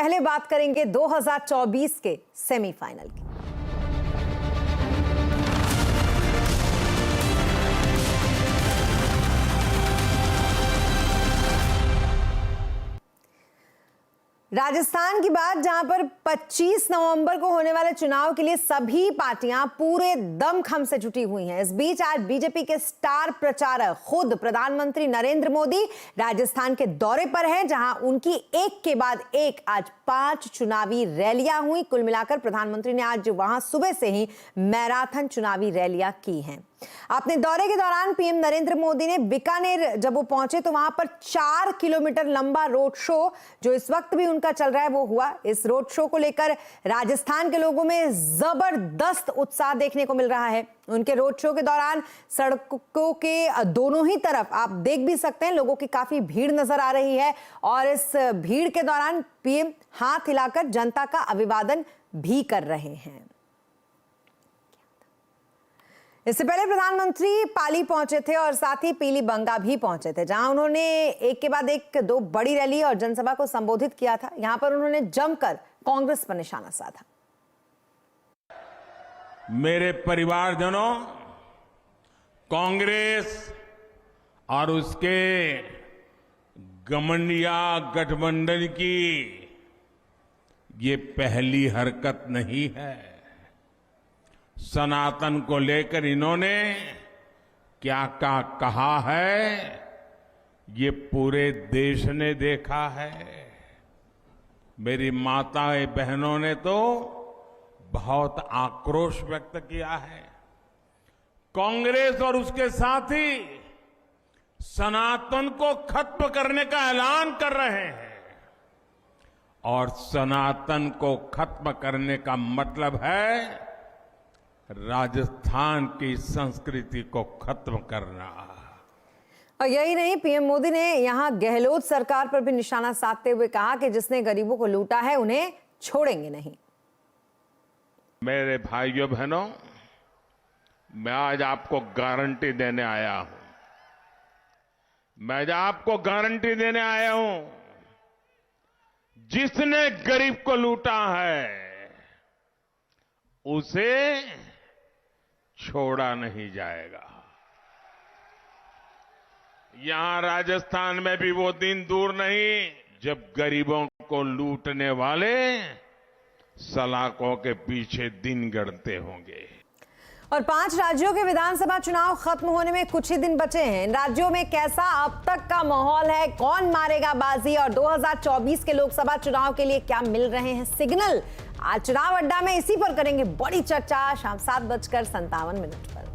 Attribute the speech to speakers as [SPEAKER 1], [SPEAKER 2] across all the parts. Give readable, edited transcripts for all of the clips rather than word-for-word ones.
[SPEAKER 1] पहले बात करेंगे 2024 के सेमीफाइनल की। राजस्थान की बात, जहां पर 25 नवंबर को होने वाले चुनाव के लिए सभी पार्टियां पूरे दमखम से जुटी हुई हैं। इस बीच आज बीजेपी के स्टार प्रचारक खुद प्रधानमंत्री नरेंद्र मोदी राजस्थान के दौरे पर हैं, जहां उनकी एक के बाद एक आज 5 चुनावी रैलियां हुई। कुल मिलाकर प्रधानमंत्री ने आज वहां सुबह से ही मैराथन चुनावी रैलियां की हैं। अपने दौरे के दौरान पीएम नरेंद्र मोदी ने बीकानेर जब वो पहुंचे तो वहां पर 4 किलोमीटर लंबा रोड शो जो इस वक्त भी उनका चल रहा है वो हुआ। इस रोड शो को लेकर राजस्थान के लोगों में जबरदस्त उत्साह देखने को मिल रहा है। उनके रोड शो के दौरान सड़कों के दोनों ही तरफ आप देख भी सकते हैं, लोगों की काफी भीड़ नजर आ रही है और इस भीड़ के दौरान पीएम हाथ हिलाकर जनता का अभिवादन भी कर रहे हैं। इससे पहले प्रधानमंत्री पाली पहुंचे थे और साथ ही पीलीबंगा भी पहुंचे थे, जहां उन्होंने एक के बाद एक 2 बड़ी रैली और जनसभा को संबोधित किया था। यहां पर उन्होंने जमकर कांग्रेस पर निशाना साधा।
[SPEAKER 2] मेरे परिवारजनों, कांग्रेस और उसके घमंडिया गठबंधन की ये पहली हरकत नहीं है। सनातन को लेकर इन्होंने क्या क्या कहा है, ये पूरे देश ने देखा है। मेरी माताएं बहनों ने तो बहुत आक्रोश व्यक्त किया है। कांग्रेस और उसके साथी सनातन को खत्म करने का ऐलान कर रहे हैं और सनातन को खत्म करने का मतलब है राजस्थान की संस्कृति को खत्म करना।
[SPEAKER 1] और यही नहीं, पीएम मोदी ने यहां गहलोत सरकार पर भी निशाना साधते हुए कहा कि जिसने गरीबों को लूटा है उन्हें छोड़ेंगे नहीं।
[SPEAKER 2] मेरे भाइयों बहनों, मैं आज आपको गारंटी देने आया हूं। मैं आज आपको गारंटी देने आया हूं, जिसने गरीब को लूटा है उसे छोड़ा नहीं जाएगा। यहां राजस्थान में भी वो दिन दूर नहीं जब गरीबों को लूटने वाले सलाखों के पीछे दिन गणते होंगे।
[SPEAKER 1] और 5 राज्यों के विधानसभा चुनाव खत्म होने में कुछ ही दिन बचे हैं। इन राज्यों में कैसा अब तक का माहौल है, कौन मारेगा बाजी और 2024 के लोकसभा चुनाव के लिए क्या मिल रहे हैं सिग्नल, आज चुनाव अड्डा में इसी पर करेंगे बड़ी चर्चा शाम 7:57 पर।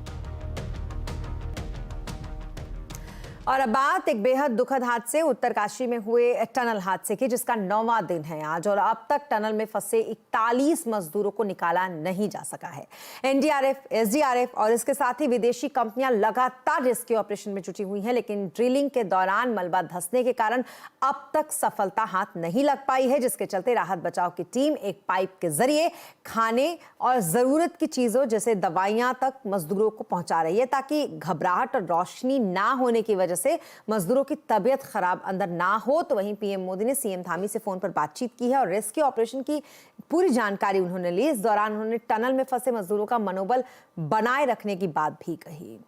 [SPEAKER 1] और अब बात एक बेहद दुखद हादसे उत्तरकाशी में हुए टनल हादसे की, जिसका 9वां दिन है आज और अब तक टनल में फंसे 41 मजदूरों को निकाला नहीं जा सका है। एनडीआरएफ, एसडीआरएफ और इसके साथ ही विदेशी कंपनियां लगातार रेस्क्यू ऑपरेशन में जुटी हुई हैं, लेकिन ड्रिलिंग के दौरान मलबा धंसने के कारण अब तक सफलता हाथ नहीं लग पाई है, जिसके चलते राहत बचाव की टीम एक पाइप के जरिए खाने और जरूरत की चीजों जैसे दवाइयां तक मजदूरों को पहुंचा रही है, ताकि घबराहट और रोशनी ना होने की वजह से मजदूरों की तबीयत खराब अंदर ना हो। तो वहीं पीएम मोदी ने सीएम धामी से फोन पर बातचीत की है और रेस्क्यू ऑपरेशन की पूरी जानकारी उन्होंने ली। इस दौरान उन्होंने टनल में फंसे मजदूरों का मनोबल बनाए रखने की बात भी कही।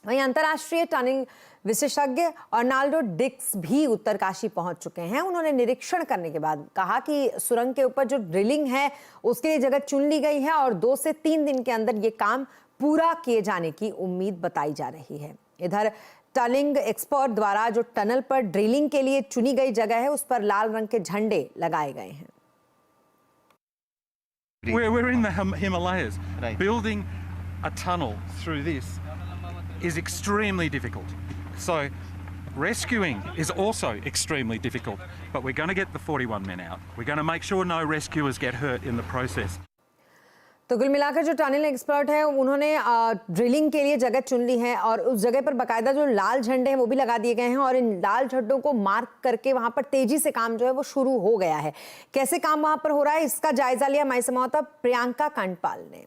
[SPEAKER 1] वहीं अंतर्राष्ट्रीय टनलिंग विशेषज्ञ अर्नाल्डो डिक्स भी उत्तरकाशी पहुंच चुके हैं। उन्होंने निरीक्षण करने के बाद कहा कि सुरंग के ऊपर जो ड्रिलिंग है उसके लिए जगह चुन ली गई है और 2 से 3 दिन के अंदर ये काम पूरा किए जाने की उम्मीद बताई जा रही है। इधर टनलिंग एक्सपर्ट द्वारा जो टनल पर ड्रिलिंग के लिए चुनी गई जगह है उस पर लाल रंग के झंडे लगाए गए हैं।
[SPEAKER 3] We're in the Himalayas. Right. Building a tunnel through this is extremely difficult. So rescuing is also extremely difficult. But we're going to get the 41 men out. We're going to make sure no rescuers get hurt in the process.
[SPEAKER 1] तो कुल मिलाकर जो tunnel expert है उन्होंने drilling के लिए जगह चुन ली है और उस जगह पर बाकायदा जो लाल झंडे हैं वो भी लगा दिए गए हैं और इन लाल झंडों को मार्क करके वहां पर तेजी से काम जो है वो शुरू हो गया है। कैसे काम वहां पर हो रहा है इसका जायजा लिया हमारे संवाददाता प्रियंका कंडपाल ने।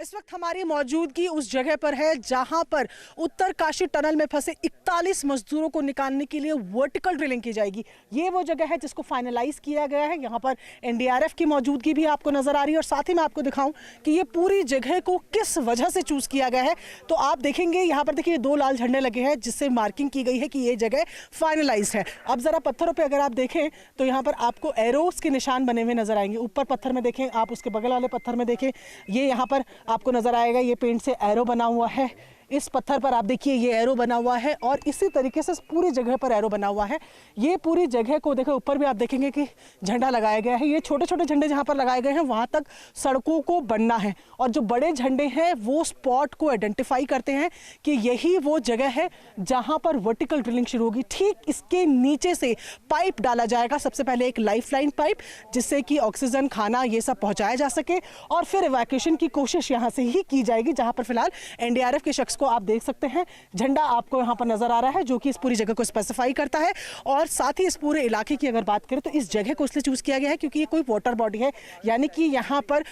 [SPEAKER 4] इस वक्त हमारी मौजूदगी उस जगह पर है जहां पर उत्तरकाशी टनल में फंसे 41 मजदूरों को निकालने के लिए वर्टिकल ड्रिलिंग की जाएगी। ये वो जगह है जिसको फाइनलाइज किया गया है। यहाँ पर एनडीआरएफ की मौजूदगी भी आपको नजर आ रही है और साथ ही मैं आपको दिखाऊं कि ये पूरी जगह को किस वजह से चूज किया गया है। तो आप देखेंगे यहाँ पर देखिए 2 लाल झंडे लगे हैं जिससे मार्किंग की गई है कि ये जगह फाइनलाइज है। अब जरा पत्थरों पर अगर आप देखें तो यहाँ पर आपको एरोस के निशान बने हुए नजर आएंगे। ऊपर पत्थर में देखें, आप उसके बगल वाले पत्थर में देखें, ये यहाँ पर आपको नजर आएगा, ये पेंट से एरो बना हुआ है। इस पत्थर पर आप देखिए ये एरो बना हुआ है और इसी तरीके से पूरी जगह पर एरो बना हुआ है। ये पूरी जगह को देखो, ऊपर भी आप देखेंगे कि झंडा लगाया गया है। ये छोटे छोटे झंडे जहाँ पर लगाए गए हैं वहाँ तक सड़कों को बनना है और जो बड़े झंडे हैं वो स्पॉट को आइडेंटिफाई करते हैं कि यही वो जगह है जहाँ पर वर्टिकल ड्रिलिंग शुरू होगी। ठीक इसके नीचे से पाइप डाला जाएगा, सबसे पहले एक लाइफलाइन पाइप जिससे कि ऑक्सीजन, खाना ये सब पहुँचाया जा सके और फिर इवैक्यूएशन की कोशिश यहाँ से ही की जाएगी, जहाँ पर फिलहाल एनडीआरएफ के शख्स को आप देख सकते हैं। झंडा आपको यहाँ पर नजर आ रहा है जो कि इस पूरी जगह को स्पेसिफाई करता है। और साथ ही इस पूरे इलाके की अगर बात करें तो इस जगह को इसलिए चूज किया गया है क्योंकि ये कोई वाटर बॉडी है, यानी कि यहाँ पर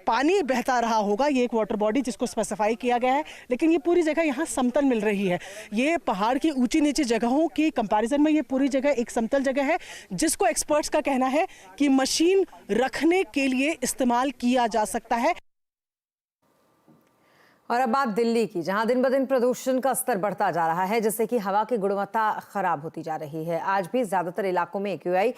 [SPEAKER 4] पानी बहता रहा होगा। ये एक वाटर बॉडी जिसको स्पेसिफाई किया गया है, लेकिन ये पूरी जगह यहाँ समतल मिल रही है। ये पहाड़ की ऊंची नीची जगहों की कंपैरिजन में ये पूरी जगह एक समतल जगह है जिसको एक्सपर्ट्स का कहना है कि मशीन रखने के लिए इस्तेमाल किया जा सकता है।
[SPEAKER 1] और अब बात दिल्ली की, जहां दिन ब दिन प्रदूषण का स्तर बढ़ता जा रहा है, जिससे कि हवा की गुणवत्ता खराब होती जा रही है। आज भी ज्यादातर इलाकों में AQI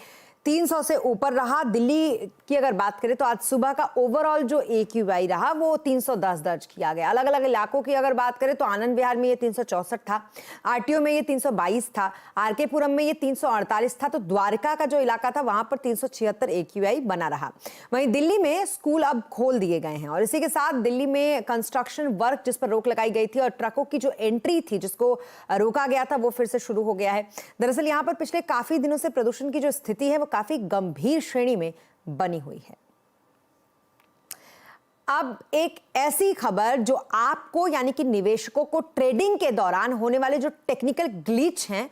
[SPEAKER 1] 300 से ऊपर रहा। दिल्ली की अगर बात करें तो आज सुबह का ओवरऑल जो AQI रहा वो 310 दर्ज किया गया। अलग अलग इलाकों की अगर बात करें तो आनंद विहार में ये 364 था, RTO में ये 322 था, RK पुरम में ये 348 था, तो द्वारका का जो इलाका था वहां पर 376 AQI बना रहा। वहीं दिल्ली में स्कूल अब खोल दिए गए हैं और इसी के साथ दिल्ली में कंस्ट्रक्शन वर्क जिस पर रोक लगाई गई थी और ट्रकों की जो एंट्री थी जिसको रोका गया था वो फिर से शुरू हो गया है। दरअसल यहाँ पर पिछले काफी दिनों से प्रदूषण की जो स्थिति है वो काफी गंभीर श्रेणी में बनी हुई है। अब एक ऐसी खबर जो आपको यानी कि निवेशकों को ट्रेडिंग के दौरान होने वाले जो टेक्निकल ग्लिच हैं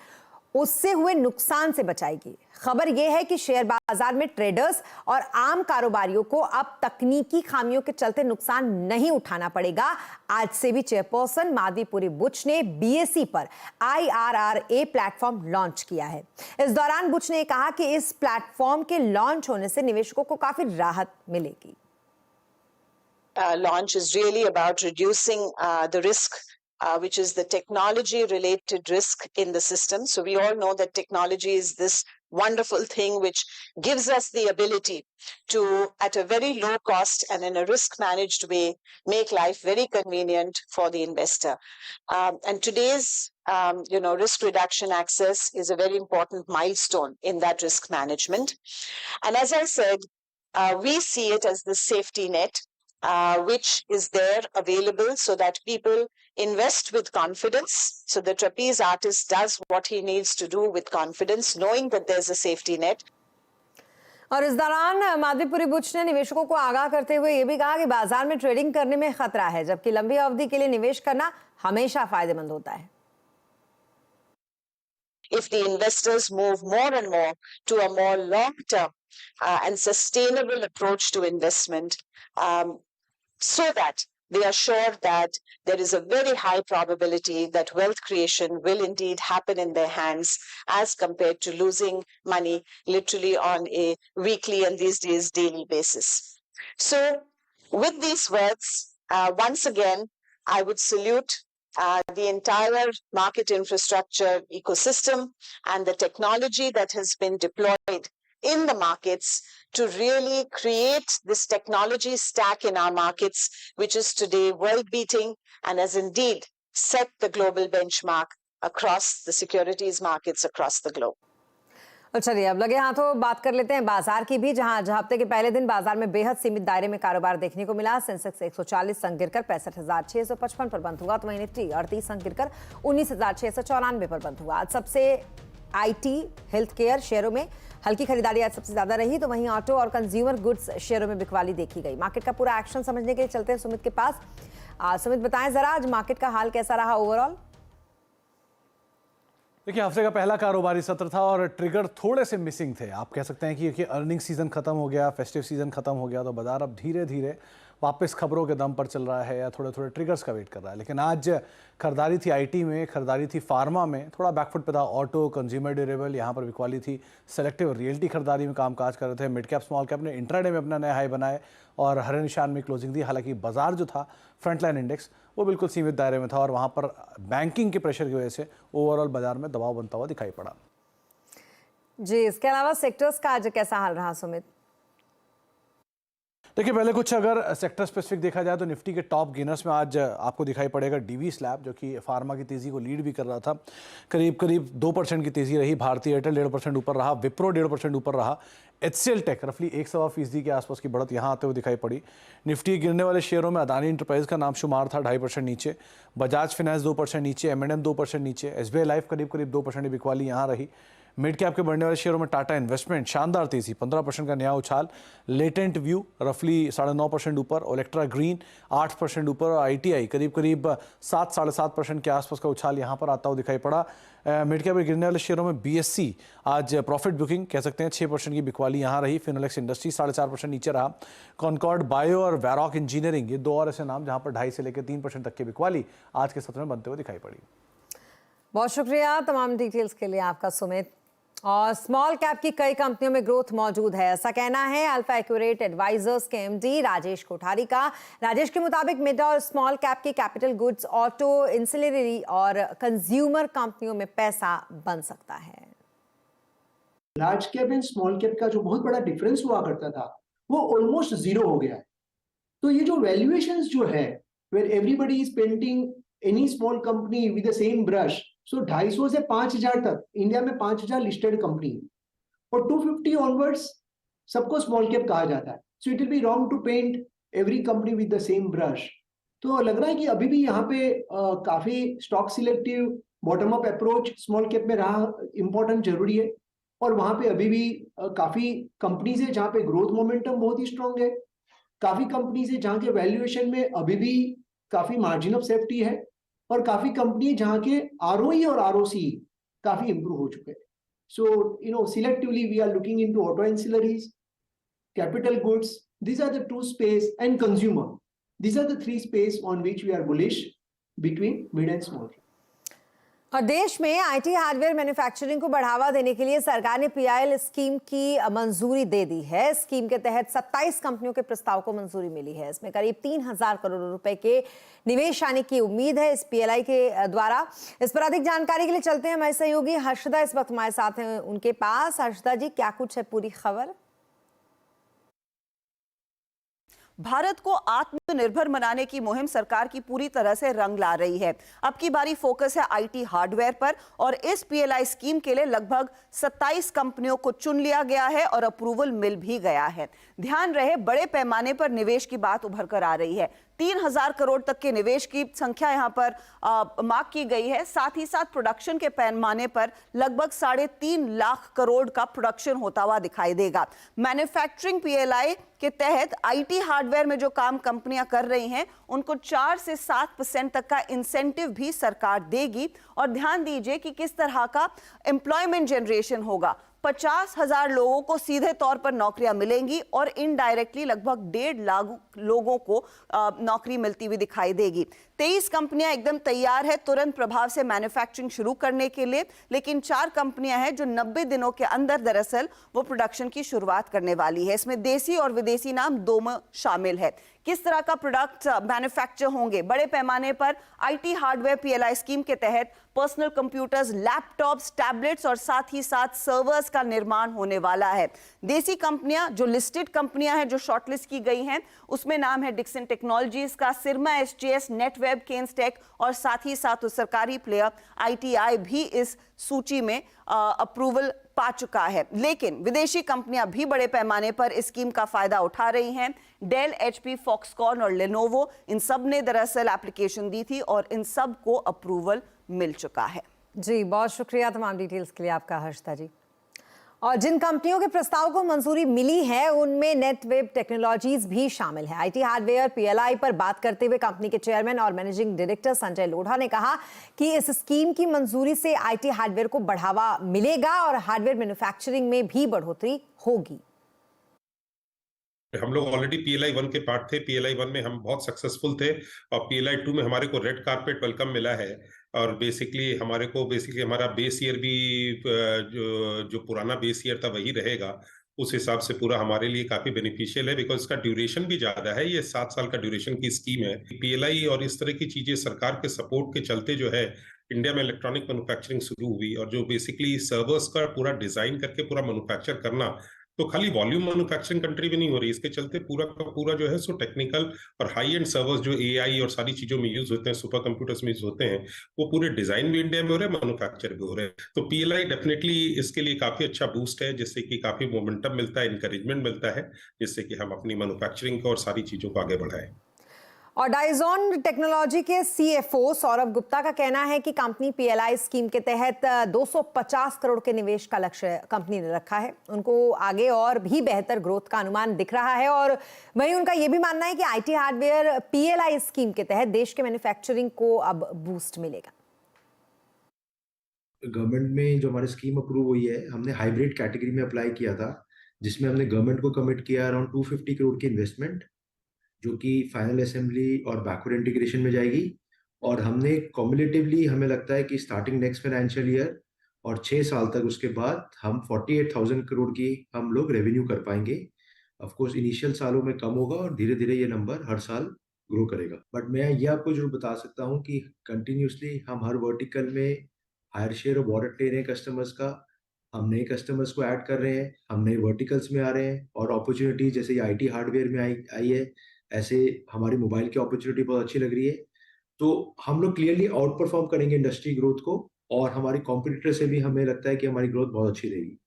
[SPEAKER 1] उससे हुए नुकसान से बचाएगी। खबर यह है कि शेयर बाजार में ट्रेडर्स और आम कारोबारियों को अब तकनीकी खामियों के चलते नुकसान नहीं उठाना पड़ेगा। आज से भी चेयरपर्सन माधवीपुरी बुच ने BSE पर IRRA प्लेटफॉर्म लॉन्च किया है। इस दौरान बुच ने कहा कि इस प्लेटफॉर्म के लॉन्च होने से निवेशकों को काफी राहत मिलेगी।
[SPEAKER 5] Launch is really about reducing the risk, which is the technology-related risk in the system. So we all know that technology is this wonderful thing which gives us the ability to, at a very low cost and in a risk-managed way, make life very convenient for the investor. And today's risk reduction access is a very important milestone in that risk management. And as I said, we see it as the safety net, which is there available so that people invest with confidence. So the trapeze artist does what he needs to do with confidence, knowing that there's a safety net.
[SPEAKER 1] और इस दौरान माधवीपुरी बुच ने निवेशकों को आगाह करते हुए यह भी कहा कि बाजार में ट्रेडिंग करने में खतरा है, जबकि लंबी अवधि के लिए निवेश करना हमेशा फायदेमंद होता है।
[SPEAKER 5] If the investors move more and more to a more long-term and sustainable approach to investment, so that they are sure that there is a very high probability that wealth creation will indeed happen in their hands as compared to losing money literally on a weekly and these days daily basis. So with these words, once again, I would salute the entire market infrastructure ecosystem and the technology that has been deployed in the markets to really create this technology stack in our markets, which is today world beating and has indeed set the global benchmark across the securities markets across the globe.
[SPEAKER 1] चलिए अब लगे हाथों बात कर लेते हैं बाजार की भी, जहां हफ्ते के पहले दिन बाजार में बेहद सीमित दायरे में कारोबार देखने को मिला। सेंसेक्स 140 अंक गिरकर 65,655 पर बंद हुआ, तो वहीं निफ्टी 38 अंक गिरकर 19,694 पर बंद हुआ। आज सबसे IT, हेल्थ केयर शेयरों में हल्की खरीदारी आज सबसे ज्यादा रही, तो वहीं ऑटो और कंज्यूमर गुड्स शेयरों में बिकवाली देखी गई। मार्केट का पूरा एक्शन समझने के लिए चलते हैं सुमित के पास। सुमित, बताएं जरा आज मार्केट का हाल कैसा रहा ओवरऑल?
[SPEAKER 6] देखिए, हफ्ते का पहला कारोबारी सत्र था और ट्रिगर थोड़े से मिसिंग थे। आप कह सकते हैं कि अर्निंग सीजन खत्म हो गया, फेस्टिव सीजन खत्म हो गया, तो बाजार अब धीरे धीरे वापस खबरों के दम पर चल रहा है या थोड़े थोड़े ट्रिगर्स का वेट कर रहा है। लेकिन आज खरीदारी थी आईटी में, खरीदारी थी फार्मा में, थोड़ा बैकफुट पे था ऑटो, कंज्यूमर ड्यूरेबल, यहाँ पर बिकवाली थी। सेलेक्टिव रियल्टी खरीदारी में कामकाज कर रहे थे। मिड कैप स्मॉल कैप ने इंट्राडे में अपना नया हाई बनाए और हरे निशान में क्लोजिंग दी। हालांकि बाजार जो था फ्रंटलाइन इंडेक्स वो बिल्कुल सीमित दायरे में था और वहाँ पर बैंकिंग के प्रेशर की वजह से ओवरऑल बाजार में दबाव बनता हुआ दिखाई पड़ा।
[SPEAKER 1] जी, इसके अलावा सेक्टर्स का आज कैसा हाल रहा सुमित?
[SPEAKER 6] देखिए, पहले कुछ अगर सेक्टर स्पेसिफिक देखा जाए तो निफ्टी के टॉप गेनर्स में आज आपको दिखाई पड़ेगा डीवी स्लैब, जो कि फार्मा की तेजी को लीड भी कर रहा था। करीब 2% की तेजी रही। भारतीय एयरटेल 1.5% ऊपर रहा, विप्रो 1.5% ऊपर रहा। HCL टेक रफली 1.25% के आसपास की बढ़त यहाँ आते हुए दिखाई पड़ी। निफ्टी गिरने वाले शेयरों में अदानी इंटरप्राइज का नाम शुमार था 2.5% नीचे, बजाज फाइनेंस 2% नीचे, M&M 2% नीचे, SBI लाइफ करीब 2% की बिकवाली यहाँ रही। मिड कैप के बढ़ने वाले शेयरों में टाटा इन्वेस्टमेंट शानदार तेजी, 15% का नया उछाल। लेटेंट व्यू रफली 9.5% ऊपर, ओलेक्ट्रा ग्रीन 8% ऊपर और ITI करीब 7-7.5% के आसपास का उछाल यहाँ पर आता हुआ दिखाई पड़ा। मिड कैप के गिरने वाले शेयरों में BSC आज प्रॉफिट बुकिंग कह सकते हैं 6% की बिकवाली यहाँ रही। फिनोलेक्स इंडस्ट्री 4.5% नीचे रहा। कॉनकॉर्ड बायो और वैरॉक इंजीनियरिंग, ये दो और ऐसे नाम जहाँ पर 2.5 से लेकर 3% तक की बिकवाली आज के सत्र में बनते हुए दिखाई पड़ी।
[SPEAKER 1] बहुत शुक्रिया तमाम डिटेल्स के लिए आपका सुमित। और स्मॉल कैप की कई कंपनियों में ग्रोथ मौजूद है, ऐसा कहना है अल्फा एक्यूरेट एडवाइजर्स के MD राजेश कोठारी का। राजेश के मुताबिक मिड और स्मॉल कैप की कैपिटल गुड्स, ऑटो, इंसिलरी और कंज्यूमर कंपनियों में पैसा बन सकता है।
[SPEAKER 7] Large cap and small cap का जो बहुत बड़ा डिफरेंस हुआ करता था वो ऑलमोस्ट जीरो हो गया है। तो ये जो वैल्यूएशंस जो है, where everybody is painting any small company with the same brush, so 250 से 5000 तक इंडिया में 5000 लिस्टेड कंपनी और 250 ऑनवर्ड्स सबको स्मॉल कैप कहा जाता है। So it will be wrong to paint every company with the same brush. तो लग रहा है कि अभी भी यहाँ पे काफी stock selective bottom up approach small cap में रहा इंपॉर्टेंट जरूरी है। और वहां पे अभी भी काफी कंपनीज है जहाँ पे ग्रोथ मोमेंटम बहुत ही स्ट्रांग है। काफी कंपनीज है जहाँ के वैल्यूएशन में अभी भी काफी मार्जिन ऑफ सेफ्टी है और काफी कंपनी जहाँ के ROE और ROC काफी इंप्रूव हो चुके हैं। So selectively we are looking into auto ancillaries, capital goods, these are the two space, and consumer. These are the three space on which we are bullish between mid and small.
[SPEAKER 1] और देश में IT hardware manufacturing को बढ़ावा देने के लिए सरकार ने PIL स्कीम की मंजूरी दे दी है। स्कीम के तहत 27 कंपनियों के प्रस्ताव को मंजूरी मिली है। इसमें करीब 3000 करोड़ रुपए के निवेश आने की उम्मीद है इस PLI के द्वारा। इस पर अधिक जानकारी के लिए चलते हैं हमारे सहयोगी हर्षदा इस वक्त हमारे साथ हैं उनके पास। हर्षदा जी, क्या कुछ है पूरी खबर?
[SPEAKER 8] भारत को आत्मनिर्भर बनाने की मुहिम सरकार की पूरी तरह से रंग ला रही है। अब की बारी फोकस है IT हार्डवेयर पर और इस PLI स्कीम के लिए लगभग 27 कंपनियों को चुन लिया गया है और अप्रूवल मिल भी गया है। ध्यान रहे, बड़े पैमाने पर निवेश की बात उभर कर आ रही है। 3000 करोड़ तक के निवेश की संख्या यहां पर मार्क की गई है। साथ ही साथ प्रोडक्शन के पैमाने पर लगभग 3.5 लाख करोड़ का प्रोडक्शन होता हुआ दिखाई देगा। मैन्युफैक्चरिंग PLI के तहत IT हार्डवेयर में जो काम कंपनियां कर रही हैं उनको 4 से 7% तक का इंसेंटिव भी सरकार देगी। और ध्यान दीजिए कि किस तरह का एम्प्लॉयमेंट जनरेशन होगा। 50,000 लोगों को सीधे तौर पर नौकरियां मिलेंगी और इनडायरेक्टली लगभग 1.5 लाख लोगों को नौकरी मिलती हुई दिखाई देगी। 23 कंपनियां एकदम तैयार है तुरंत प्रभाव से मैन्युफैक्चरिंग शुरू करने के लिए, लेकिन 4 कंपनियां हैं जो 90 दिनों के अंदर दरअसल वो प्रोडक्शन की शुरुआत करने वाली है। इसमें देसी और विदेशी नाम दोनों शामिल है। किस तरह का प्रोडक्ट मैन्युफैक्चर होंगे? बड़े पैमाने पर IT हार्डवेयर PLI स्कीम के तहत पर्सनल कंप्यूटर्स, लैपटॉप्स, टैबलेट्स और साथ ही साथ सर्वर्स का निर्माण होने वाला है। देसी कंपनियां जो लिस्टेड कंपनियां हैं जो शॉर्टलिस्ट की गई हैं उसमें नाम है डिक्सन टेक्नोलॉजीज का, सिरमा SGS, नेटवेब, केन्सटेक और साथ ही साथ सरकारी प्लेयर ITI भी इस सूची में अप्रूवल पा चुका है। लेकिन विदेशी कंपनियां भी बड़े पैमाने पर इस स्कीम का फायदा उठा रही हैं। डेल, HP, फॉक्सकॉन और लेनोवो, इन सब ने दरअसल एप्लीकेशन दी थी और इन सब को अप्रूवल मिल चुका है।
[SPEAKER 1] जी, बहुत शुक्रिया तमाम डिटेल्स के लिए आपका हर्षदा जी। और जिन कंपनियों के प्रस्ताव को मंजूरी मिली है उनमें नेटवेब टेक्नोलॉजीज भी शामिल है। IT हार्डवेयर PLI पर बात करते हुए कंपनी के चेयरमैन और मैनेजिंग डायरेक्टर संजय लोढ़ा ने कहा कि इस स्कीम की मंजूरी से IT हार्डवेयर को बढ़ावा मिलेगा और हार्डवेयर मैन्युफैक्चरिंग में भी बढ़ोतरी होगी।
[SPEAKER 9] हम लोग ऑलरेडी PLI 1 के पार्ट थे। PLI 1 में हम बहुत सक्सेसफुल थे और PLI 2 में हमारे को रेड कारपेट वेलकम मिला है। और बेसिकली हमारा बेस ईयर भी जो पुराना बेस ईयर था वही रहेगा। उस हिसाब से पूरा हमारे लिए काफी बेनिफिशियल है, बिकॉज इसका ड्यूरेशन भी ज्यादा है। ये 7 साल का ड्यूरेशन की स्कीम है। PLI और इस तरह की चीजें सरकार के सपोर्ट के चलते जो है इंडिया में इलेक्ट्रॉनिक मैन्युफैक्चरिंग शुरू हुई। और जो बेसिकली सर्वर्स का पूरा डिजाइन करके पूरा मैन्युफैक्चर करना, तो खाली वॉल्यूम मैन्युफैक्चरिंग कंट्री में नहीं हो रही, इसके चलते पूरा का पूरा जो है सो टेक्निकल और हाई एंड सर्वर्स जो AI और सारी चीजों में यूज होते हैं, सुपर कंप्यूटर्स में यूज होते हैं, वो पूरे डिजाइन भी इंडिया में हो रहे हैं, मैन्युफैक्चर भी हो रहे हैं। तो PLI डेफिनेटली इसके लिए काफी अच्छा बूस्ट है, जिससे कि काफी मोमेंटम मिलता है, इंकरेजमेंट मिलता है, जिससे कि हम अपनी मैन्युफैक्चरिंग को और सारी चीजों को आगे बढ़ाएं।
[SPEAKER 1] और डाइजॉन टेक्नोलॉजी के CFO सौरभ गुप्ता का कहना है कि कंपनी PLI स्कीम के तहत 250 करोड़ के निवेश का लक्ष्य कंपनी ने रखा है। उनको आगे और भी बेहतर ग्रोथ का अनुमान दिख रहा है और वहीं उनका यह भी मानना है कि IT हार्डवेयर PLI स्कीम के तहत देश के मैन्युफैक्चरिंग को अब बूस्ट मिलेगा।
[SPEAKER 10] गवर्नमेंट में जो हमारी स्कीम अप्रूव हुई है, हमने हाइब्रिड कैटेगरी में अप्लाई किया था, जिसमें हमने गवर्नमेंट को कमिट किया अराउंड 250 करोड़ की इन्वेस्टमेंट, जो कि फाइनल असेंबली और बैकवर्ड इंटीग्रेशन में जाएगी। और हमने कॉम्युलेटिवली हमें लगता है कि स्टार्टिंग नेक्स्ट फाइनेंशियल ईयर और 6 साल तक उसके बाद हम 48,000 करोड़ की हम लोग रेवेन्यू कर पाएंगे। ऑफ कोर्स इनिशियल सालों में कम होगा और धीरे धीरे ये नंबर हर साल ग्रो करेगा। बट मैं ये आपको जरूर बता सकता हूँ कि कंटिन्यूसली हम हर वर्टिकल में हायर शेयर ऑफ वॉलेट ले रहे हैं कस्टमर्स का। हम नए कस्टमर्स को ऐड कर रहे हैं, हम नए वर्टिकल्स में आ रहे हैं और अपॉर्चुनिटी जैसे IT हार्डवेयर में आई है, ऐसे हमारी मोबाइल की अपॉर्चुनिटी बहुत अच्छी लग रही है। तो हम लोग क्लियरली आउट परफॉर्म करेंगे इंडस्ट्री ग्रोथ को और हमारी कॉम्पिटिटर से भी हमें लगता है कि हमारी ग्रोथ बहुत अच्छी रहेगी।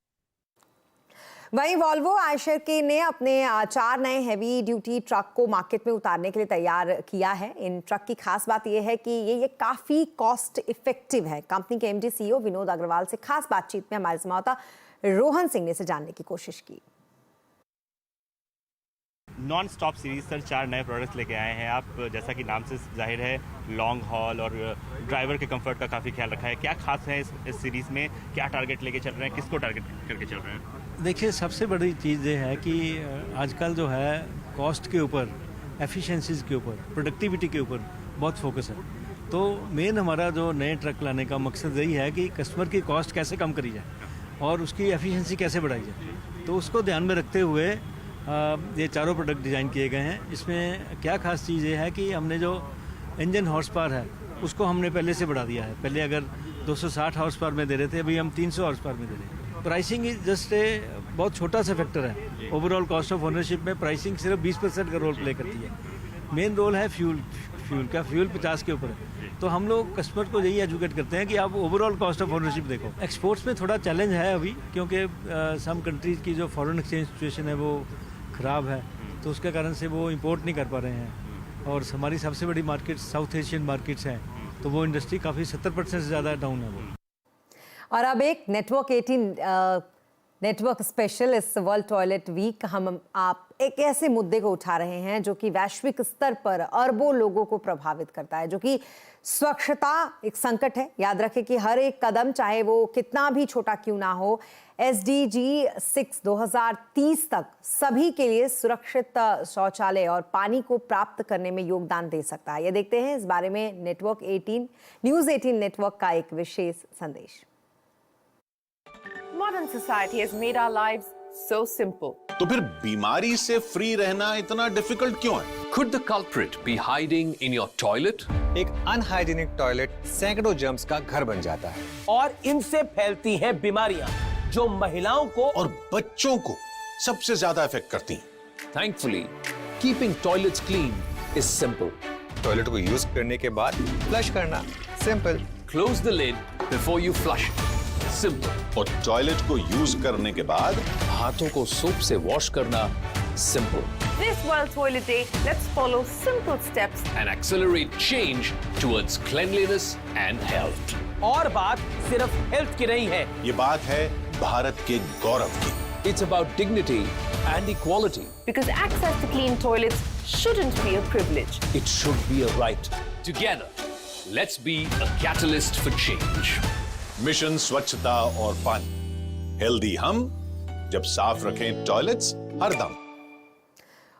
[SPEAKER 1] वहीं वॉल्वो आयशर के ने अपने 4 नए हैवी ड्यूटी ट्रक को मार्केट में उतारने के लिए तैयार किया है। इन ट्रक की खास बात यह है कि ये काफी कॉस्ट इफेक्टिव है। कंपनी के MD CEO विनोद अग्रवाल से खास बातचीत में हमारे संवाददाता रोहन सिंह ने इसे जानने की कोशिश की।
[SPEAKER 11] नॉन स्टॉप सीरीज सर 4 नए प्रोडक्ट्स लेके आए हैं आप, जैसा कि नाम से जाहिर है लॉन्ग हॉल और ड्राइवर के कंफर्ट का काफ़ी ख्याल रखा है। क्या खास है इस सीरीज़ में, क्या टारगेट लेके चल रहे हैं, किसको टारगेट करके चल रहे हैं?
[SPEAKER 12] देखिए, सबसे बड़ी चीज़ ये है कि आजकल जो है कॉस्ट के ऊपर, एफिशिएंसीज के ऊपर, प्रोडक्टिविटी के ऊपर बहुत फोकस है। तो मेन हमारा जो नए ट्रक लाने का मकसद यही है कि कस्टमर की कॉस्ट कैसे कम करी जाए और उसकी एफिशिएंसी कैसे बढ़ाई जाए। तो उसको ध्यान में रखते हुए ये चारों प्रोडक्ट डिज़ाइन किए गए हैं। इसमें क्या खास चीज़ ये है कि हमने जो इंजन हॉर्स पावर है उसको हमने पहले से बढ़ा दिया है। पहले अगर 260 हॉर्स पावर में दे रहे थे, अभी हम 300 हॉर्स पावर में दे रहे हैं। प्राइसिंग इज जस्ट बहुत छोटा सा फैक्टर है। ओवरऑल कॉस्ट ऑफ ओनरशिप में प्राइसिंग सिर्फ 20% का रोल प्ले करती है। मेन रोल है फ्यूल का। फ्यूल 50 के ऊपर है। तो हम लोग कस्टमर को यही एजुकेट करते हैं कि आप ओवरऑल कॉस्ट ऑफ ओनरशिप देखो। एक्सपोर्ट्स में थोड़ा चैलेंज है अभी, क्योंकि सम कंट्रीज़ की जो फॉरेन एक्सचेंज सिचुएशन है वो ख़राब है, तो उसके कारण से वो इंपोर्ट नहीं कर पा रहे हैं। और हमारी सबसे बड़ी मार्केट साउथ एशियन मार्केट्स हैं, तो वो इंडस्ट्री काफ़ी 70% से ज़्यादा डाउन है वो।
[SPEAKER 1] और अब एक नेटवर्क 18 नेटवर्क स्पेशल इस वर्ल्ड टॉयलेट वीक हम आप एक ऐसे मुद्दे को उठा रहे हैं जो कि वैश्विक स्तर पर अरबों लोगों को प्रभावित करता है, जो कि स्वच्छता एक संकट है। याद रखें कि हर एक कदम, चाहे वो कितना भी छोटा क्यों ना हो, SDG 6 2030 तक सभी के लिए सुरक्षित शौचालय और पानी को प्राप्त करने में योगदान दे सकता है। ये देखते हैं इस बारे में नेटवर्क 18 न्यूज़ 18 नेटवर्क का एक विशेष संदेश।
[SPEAKER 13] Modern society has made our lives so simple.
[SPEAKER 14] तो फिर बीमारी से फ्री रहना इतना डिफिकल्ट क्यों है?
[SPEAKER 15] Could the culprit be hiding in your toilet?
[SPEAKER 16] एक अनहाइजीनिक टॉयलेट सैकड़ों जर्म्स का घर बन जाता है
[SPEAKER 17] और इनसे फैलती हैं बीमारियां जो महिलाओं को
[SPEAKER 14] और बच्चों को सबसे ज्यादा इफेक्ट करती हैं।
[SPEAKER 15] Thankfully, keeping toilets clean is simple.
[SPEAKER 16] Toilet को यूज करने के बाद फ्लश करना simple.
[SPEAKER 15] Close the lid before you flush it. Simple.
[SPEAKER 14] और टॉयलेट को यूज करने के बाद
[SPEAKER 15] हाथों को सोप से वॉश करना simple.
[SPEAKER 13] This World Toilet Day, let's follow simple steps
[SPEAKER 15] and accelerate change towards cleanliness and health.
[SPEAKER 17] और बात सिर्फ हेल्थ की नहीं है,
[SPEAKER 14] ये बात है भारत के गौरव की।
[SPEAKER 15] It's about dignity and equality.
[SPEAKER 13] Because access to clean toilets shouldn't be a privilege.
[SPEAKER 15] It should be a right. Together, let's be a catalyst for change.
[SPEAKER 14] Mission स्वच्छता और पानी। हेल्दी हम, जब साफ रखें टॉयलेट्स हरदम।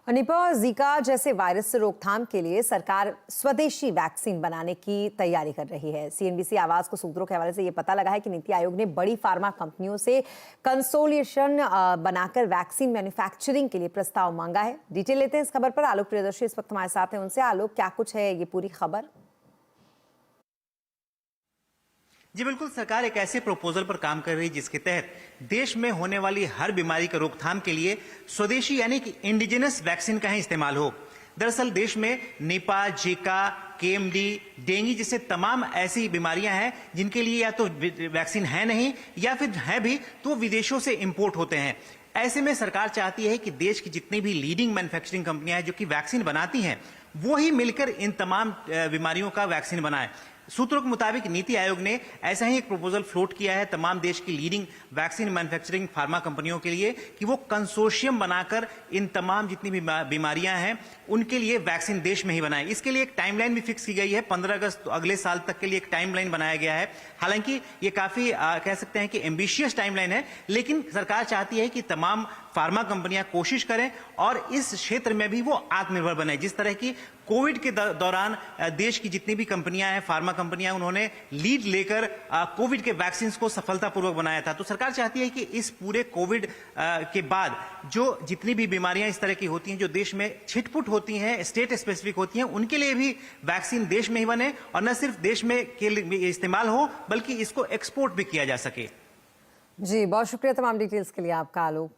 [SPEAKER 1] निपा और जीका जैसे वायरस से रोकथाम के लिए सरकार स्वदेशी वैक्सीन बनाने की तैयारी कर रही है। सीएनबीसी आवाज को सूत्रों के हवाले से ये पता लगा है कि नीति आयोग ने बड़ी फार्मा कंपनियों से कंसोलिएशन बनाकर वैक्सीन मैन्युफैक्चरिंग के लिए प्रस्ताव मांगा है। डिटेल लेते हैं इस खबर पर। आलोक प्रियदर्शी इस वक्त हमारे साथ हैं। उनसे आलोक, क्या कुछ है ये पूरी खबर?
[SPEAKER 18] जी बिल्कुल, सरकार एक ऐसे प्रपोजल पर काम कर रही है जिसके तहत देश में होने वाली हर बीमारी का रोकथाम के लिए स्वदेशी यानी कि इंडिजिनस वैक्सीन का ही इस्तेमाल हो। दरअसल देश में निपा, जीका, केएमडी, डेंगू जैसे तमाम ऐसी बीमारियां हैं जिनके लिए या तो वैक्सीन है नहीं या फिर है भी तो विदेशों से इंपोर्ट होते हैं। ऐसे में सरकार चाहती है कि देश की जितनी भी लीडिंग मैन्युफैक्चरिंग कंपनियां हैं जो कि वैक्सीन बनाती हैं वो ही मिलकर इन तमाम बीमारियों का वैक्सीन बनाए। सूत्रों के मुताबिक नीति आयोग ने ऐसा ही एक प्रपोजल फ्लोट किया है तमाम देश की लीडिंग वैक्सीन मैन्युफैक्चरिंग फार्मा कंपनियों के लिए कि वो कंसोर्शियम बनाकर इन तमाम जितनी भी बीमारियां हैं उनके लिए वैक्सीन देश में ही बनाए। इसके लिए एक टाइमलाइन भी फिक्स की गई है। 15 अगस्त तो अगले साल तक के लिए एक टाइमलाइन बनाया गया है। हालांकि ये काफी कह सकते हैं कि एम्बिशियस टाइमलाइन है, लेकिन सरकार चाहती है कि तमाम फार्मा कंपनियां कोशिश करें और इस क्षेत्र में भी वो आत्मनिर्भर बने। जिस तरह की कोविड के दौरान देश की जितनी भी कंपनियां हैं, फार्मा कंपनियां, उन्होंने लीड लेकर कोविड के वैक्सीन को सफलतापूर्वक बनाया था। तो सरकार चाहती है कि इस पूरे कोविड के बाद जो जितनी भी बीमारियां इस तरह की होती हैं जो देश में छिटपुट होती हैं, स्टेट स्पेसिफिक होती हैं, उनके लिए भी वैक्सीन देश में ही बने और न सिर्फ देश में के लिए इस्तेमाल हो बल्कि इसको एक्सपोर्ट भी किया जा सके।
[SPEAKER 1] जी बहुत शुक्रिया तमाम डिटेल्स के लिए आपका आलोक।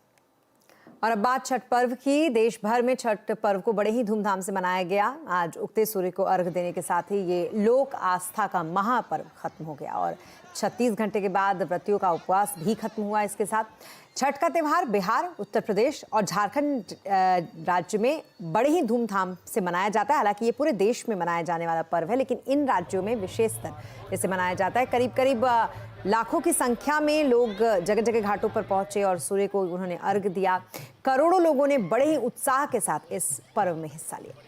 [SPEAKER 1] और अब बात छठ पर्व की। देश भर में छठ पर्व को बड़े ही धूमधाम से मनाया गया। आज उगते सूर्य को अर्घ देने के साथ ही ये लोक आस्था का महापर्व खत्म हो गया और 36 घंटे के बाद व्रतियों का उपवास भी खत्म हुआ। इसके साथ छठ का त्यौहार बिहार, उत्तर प्रदेश और झारखंड राज्य में बड़े ही धूमधाम से मनाया जाता है। हालांकि ये पूरे देश में मनाया जाने वाला पर्व है, लेकिन इन राज्यों में विशेषतर इसे मनाया जाता है। करीब करीब लाखों की संख्या में लोग जगह जगह घाटों पर पहुंचे और सूर्य को उन्होंने अर्घ दिया। करोड़ों लोगों ने बड़े ही उत्साह के साथ इस पर्व में हिस्सा लिया।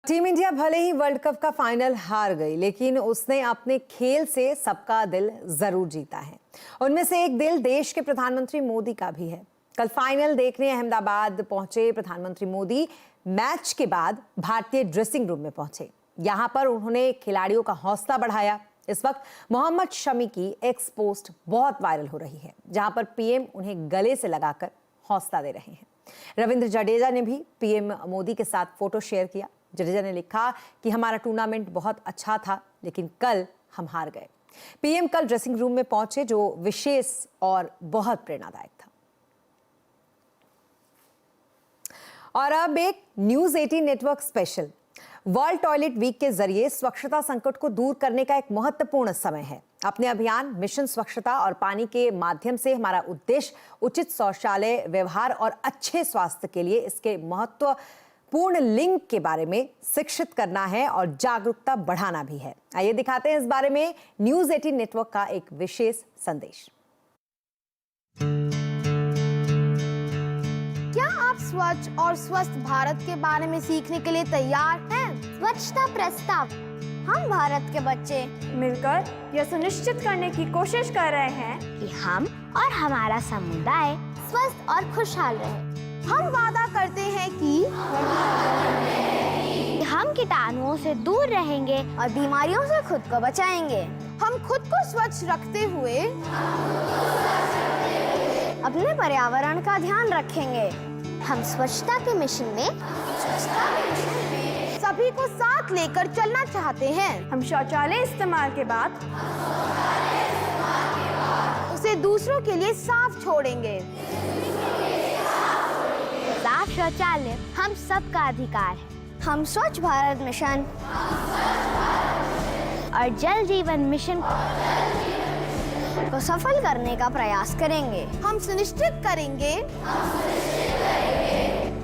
[SPEAKER 1] टीम इंडिया भले ही वर्ल्ड कप का फाइनल हार गई, लेकिन उसने अपने खेल से सबका दिल जरूर जीता है। उनमें से एक दिल देश के प्रधानमंत्री मोदी का भी है। कल फाइनल देखने अहमदाबाद पहुंचे प्रधानमंत्री मोदी मैच के बाद भारतीय ड्रेसिंग रूम में पहुंचे। यहां पर उन्होंने खिलाड़ियों का हौसला बढ़ाया। इस वक्त मोहम्मद शमी की एक्स पोस्ट बहुत वायरल हो रही है, जहां पर पीएम उन्हें गले से लगाकर हौसला दे रहे हैं। रविंद्र जडेजा ने भी पीएम मोदी के साथ फोटो शेयर किया। जडेजा ने लिखा कि हमारा टूर्नामेंट बहुत अच्छा था, लेकिन कल हम हार गए। पीएम कल ड्रेसिंग रूम में पहुंचे, जो विशेष और बहुत प्रेरणादायक था। और अब एक news 18 network special. World toilet week के जरिए स्वच्छता संकट को दूर करने का एक महत्वपूर्ण समय है। अपने अभियान मिशन स्वच्छता और पानी के माध्यम से हमारा उद्देश्य उचित शौचालय व्यवहार और अच्छे स्वास्थ्य के लिए इसके महत्वपूर्ण लिंक के बारे में शिक्षित करना है और जागरूकता बढ़ाना भी है। आइए दिखाते हैं इस बारे में न्यूज़ 18 नेटवर्क का एक विशेष संदेश।
[SPEAKER 19] क्या आप स्वच्छ और स्वस्थ भारत के बारे में सीखने के लिए तैयार हैं? स्वच्छता प्रस्ताव। हम भारत के बच्चे
[SPEAKER 20] मिलकर यह सुनिश्चित करने की कोशिश कर रहे हैं
[SPEAKER 19] कि हम और हमारा समुदाय स्वस्थ और खुशहाल रहे। हम वादा करते हैं कि हम कीटाणुओं से दूर रहेंगे और बीमारियों से खुद को बचाएंगे। हम खुद को स्वच्छ रखते हुए अपने पर्यावरण का ध्यान रखेंगे। हम स्वच्छता के मिशन में सभी को साथ लेकर चलना चाहते हैं।
[SPEAKER 20] हम शौचालय इस्तेमाल के बाद
[SPEAKER 19] उसे दूसरों के लिए साफ छोड़ेंगे। साफ शौचालय हम सबका अधिकार है। हम स्वच्छ भारत मिशन और जल जीवन मिशन को सफल करने का प्रयास करेंगे। हम सुनिश्चित करेंगे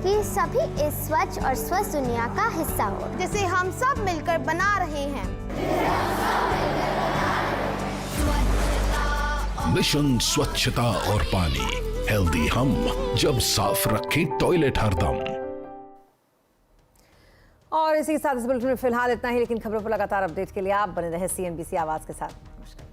[SPEAKER 19] कि सभी इस स्वच्छ और स्वस्थ दुनिया का हिस्सा हो, जिसे हम सब मिलकर बना रहे हैं।
[SPEAKER 21] मिशन स्वच्छता और पानी, हेल्दी हम, जब साफ रखें टॉयलेट हरदम।
[SPEAKER 1] और इसी के साथ इस बुलेटिन में फिलहाल इतना ही, लेकिन खबरों पर लगातार अपडेट के लिए आप बने रहे CNBC आवाज के साथ। नमस्कार।